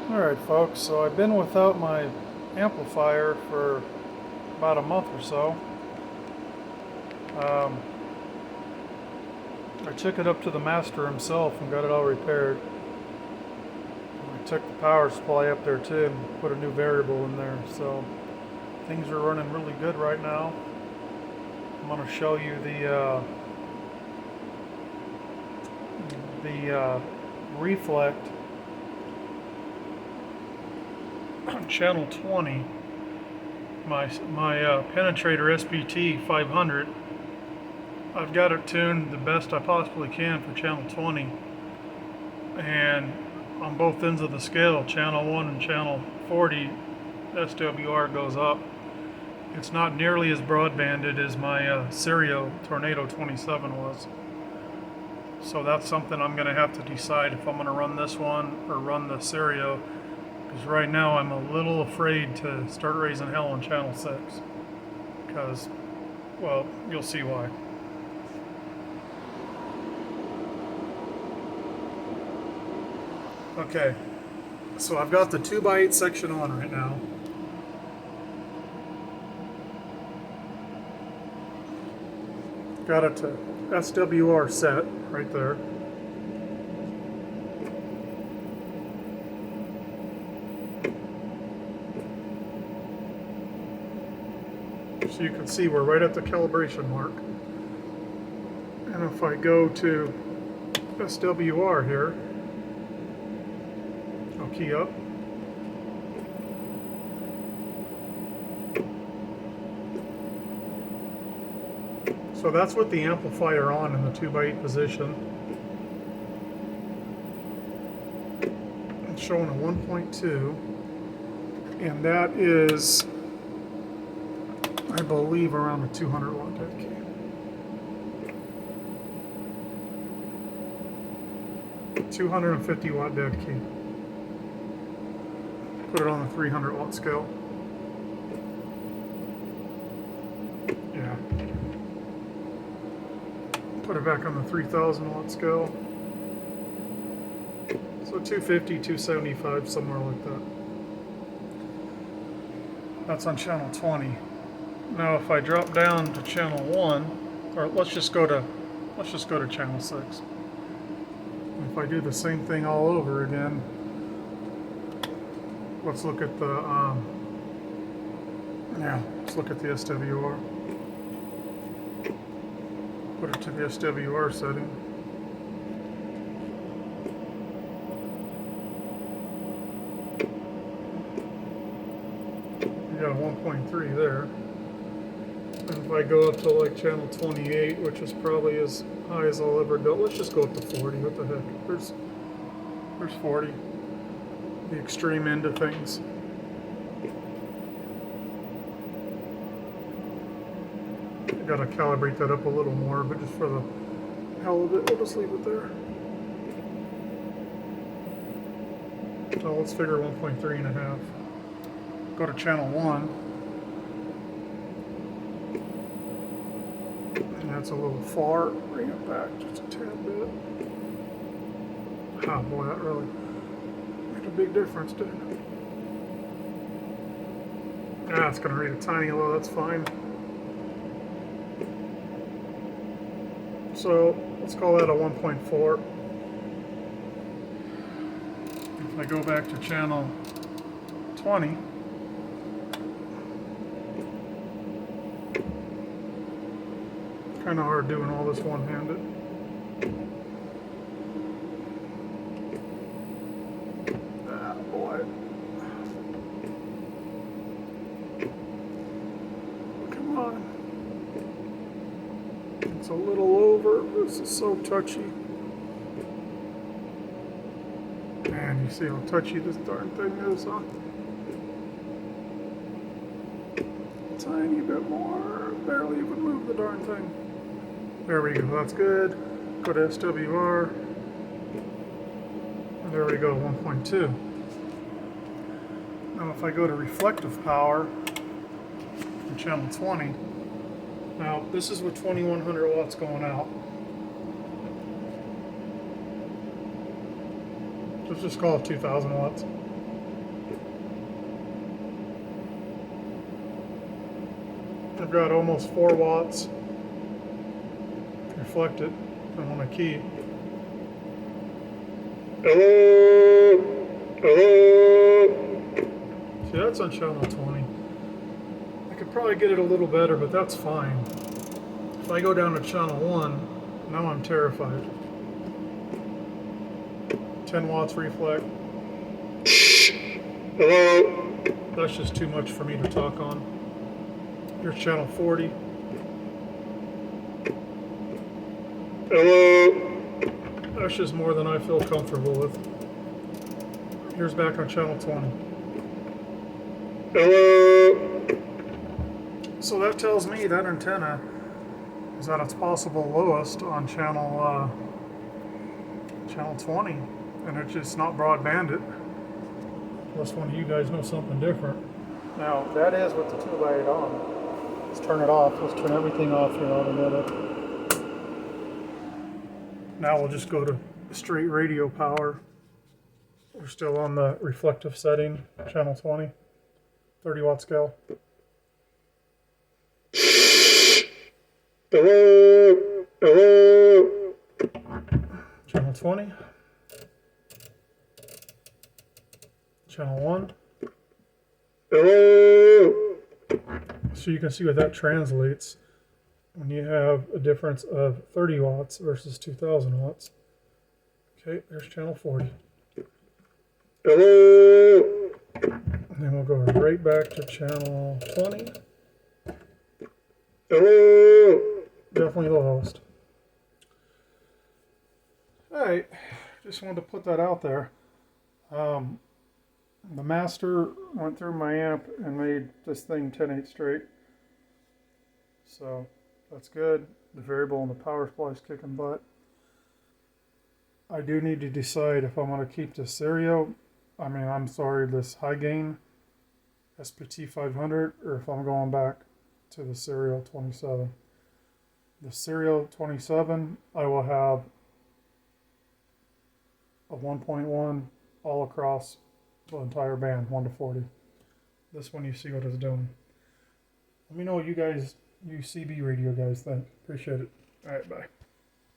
Alright folks, so I've been without my amplifier for about a month or so. I took it up to the master himself and got it all repaired. I took the power supply up there too and put a new variable in there, so things are running really good right now. I'm going to show you the reflect on channel 20. My Penetrator SBT 500. I've got it tuned the best I possibly can for channel 20, and on both ends of the scale, channel 1 and channel 40, SWR goes up. It's not nearly as broadbanded as my Sirio Tornado 27 was. So that's something I'm going to have to decide if I'm going to run this one or run the Sirio, because right now I'm a little afraid to start raising hell on channel 6, because, well, you'll see why. Okay, so I've got the 2x8 section on right now. Got it to SWR set right there. So you can see we're right at the calibration mark. And if I go to SWR here, I'll key up. So that's with the amplifier on in the 2x8 position. It's showing a 1.2, and that is, I believe, around a 200 watt dead key. $250 watt dead key. Put it on the 300 watt scale. Yeah. Put it back on the 3000 watt scale. So 250, 275, somewhere like that. That's on channel 20. Now if I drop down to channel 1, or let's just go to channel 6. If I do the same thing all over again, let's look at the let's look at the SWR. Put it to the SWR setting. You got a 1.3 there. And if I go up to like channel 28, which is probably as high as I'll ever go, let's just go up to 40. What the heck? There's 40. The extreme end of things. Got to calibrate that up a little more, but just for the hell of it, we'll just leave it there. So let's figure 1.3.5. Go to channel 1. And that's a little far. Bring it back just a tad bit. Oh boy, that really made a big difference, didn't it? Ah, it's going to read a tiny low, that's fine. So let's call that a 1.4. If I go back to channel 20, kind of hard doing all this one-handed. Ah, boy. Come on. It's a little over. This is so touchy. Man, you see how touchy this darn thing is, huh? Tiny bit more. Barely even move the darn thing. There we go. That's good. Go to SWR. And there we go, 1.2. Now if I go to reflective power in channel 20, now this is with 2100 watts going out. Let's just call it 2000 watts. I've got almost 4 watts reflected on a key. Hello? Hello? See, that's on channel 20. I could probably get it a little better, but that's fine. If I go down to channel 1, now I'm terrified. 10 watts reflect. Hello? That's just too much for me to talk on. Here's channel 40. Hello? That's just more than I feel comfortable with. Here's back on channel 20. Hello? So that tells me that antenna is at its possible lowest on channel 20, and it's just not broadbanded. Unless one of you guys know something different. Now that is with the 2x8 on. Let's turn it off. Let's turn everything off here altogether. Now we'll just go to straight radio power. We're still on the reflective setting, channel 20, 30 watt scale. Hello? Hello? Channel 20. Channel 1. Hello? So you can see what that translates when you have a difference of 30 watts versus 2000 watts. Okay, there's channel 40. Hello? And then we'll go right back to channel 20. Hello? Definitely the lowest. Alright, just wanted to put that out there. The master went through my amp and made this thing 10/8 straight. So that's good. The variable and the power supply is kicking butt. I do need to decide if I'm going to keep this this Hy-Gain SPT 500, or if I'm going back to the Sirio 27. The Sirio 27, I will have a 1.1 all across the entire band, 1 to 40. This one, you see what it's doing. Let me know what you CB radio guys think. Appreciate it. All right, bye.